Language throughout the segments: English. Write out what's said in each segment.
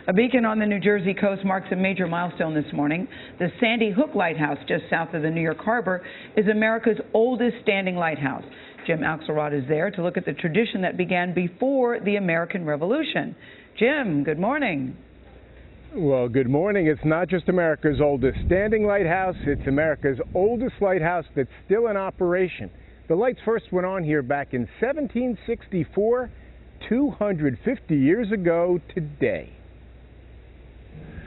A beacon on the New Jersey coast marks a major milestone this morning. The Sandy Hook Lighthouse, just south of the New York Harbor, is America's oldest standing lighthouse. Jim Axelrod is there to look at the tradition that began before the American Revolution. Jim, good morning. Well, good morning. It's not just America's oldest standing lighthouse, it's America's oldest lighthouse that's still in operation. The lights first went on here back in 1764, 250 years ago today.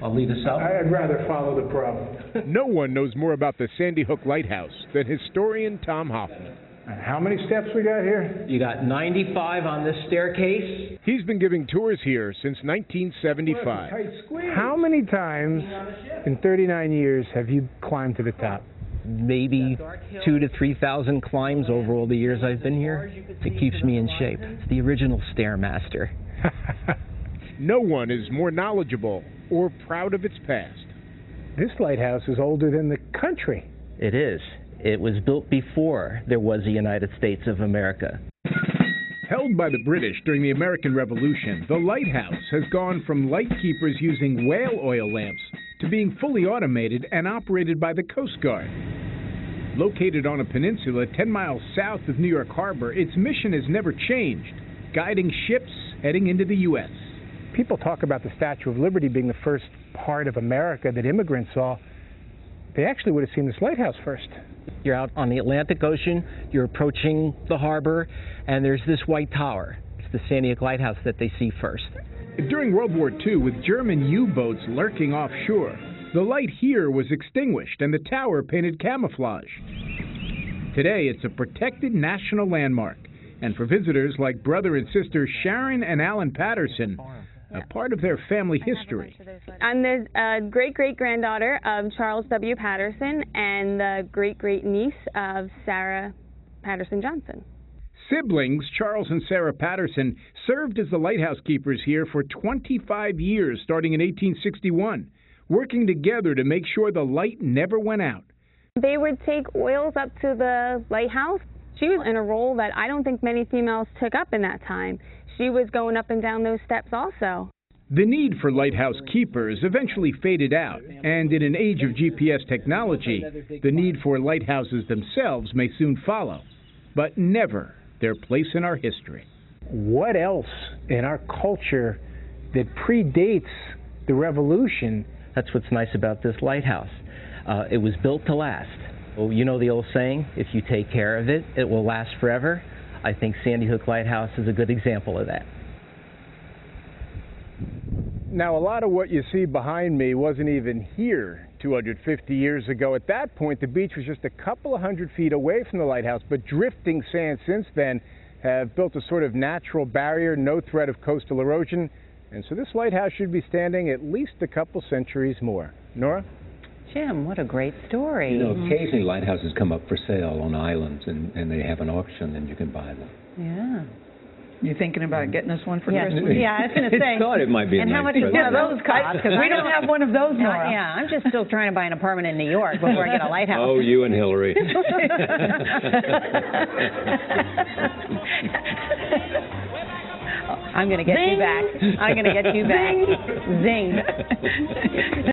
I'll lead us out. I'd rather follow the pro. No one knows more about the Sandy Hook Lighthouse than historian Tom Hoffman. How many steps we got here? You got 95 on this staircase. He's been giving tours here since 1975. How many times in 39 years have you climbed to the top? Maybe 2,000 to 3,000 climbs over all the years I've been here. It keeps me in shape. It's the original Stairmaster. No one is more knowledgeable or proud of its past. This lighthouse is older than the country. It is. It was built before there was a United States of America. Held by the British during the American Revolution, the lighthouse has gone from lightkeepers using whale oil lamps to being fully automated and operated by the Coast Guard. Located on a peninsula 10 miles south of New York Harbor, its mission has never changed, guiding ships heading into the U.S. People talk about the Statue of Liberty being the first part of America that immigrants saw. They actually would have seen this lighthouse first. You're out on the Atlantic Ocean, you're approaching the harbor, and there's this white tower. It's the Sandy Hook Lighthouse that they see first. During World War II, with German U-boats lurking offshore, the light here was extinguished and the tower painted camouflage. Today, it's a protected national landmark, and for visitors like brother and sister Sharon and Alan Patterson, a part of their family history. I'm the great-great-granddaughter of Charles W. Patterson and the great-great-niece of Sarah Patterson Johnson. Siblings Charles and Sarah Patterson served as the lighthouse keepers here for 25 years, starting in 1861, working together to make sure the light never went out. They would take oils up to the lighthouse. She was in a role that I don't think many females took up in that time. She was going up and down those steps also. The need for lighthouse keepers eventually faded out, and in an age of GPS technology, the need for lighthouses themselves may soon follow, but never their place in our history. What else in our culture that predates the revolution? That's what's nice about this lighthouse. It was built to last. Well, you know the old saying, if you take care of it, it will last forever. I think Sandy Hook Lighthouse is a good example of that. Now, a lot of what you see behind me wasn't even here 250 years ago. At that point, the beach was just a couple of hundred feet away from the lighthouse, but drifting sand since then have built a sort of natural barrier, no threat of coastal erosion, and so this lighthouse should be standing at least a couple centuries more. Nora? Jim, what a great story. You know, occasionally lighthouses come up for sale on islands, and they have an auction, and you can buy them. Yeah. You thinking about getting us one for Christmas? Yeah, I was going to say. I thought it might be a and nice how much does one of those cost? We don't have one of those, Nora. Yeah, I'm just still trying to buy an apartment in New York before I get a lighthouse. Oh, you and Hillary. I'm going to get you back. I'm going to get you back. Zing.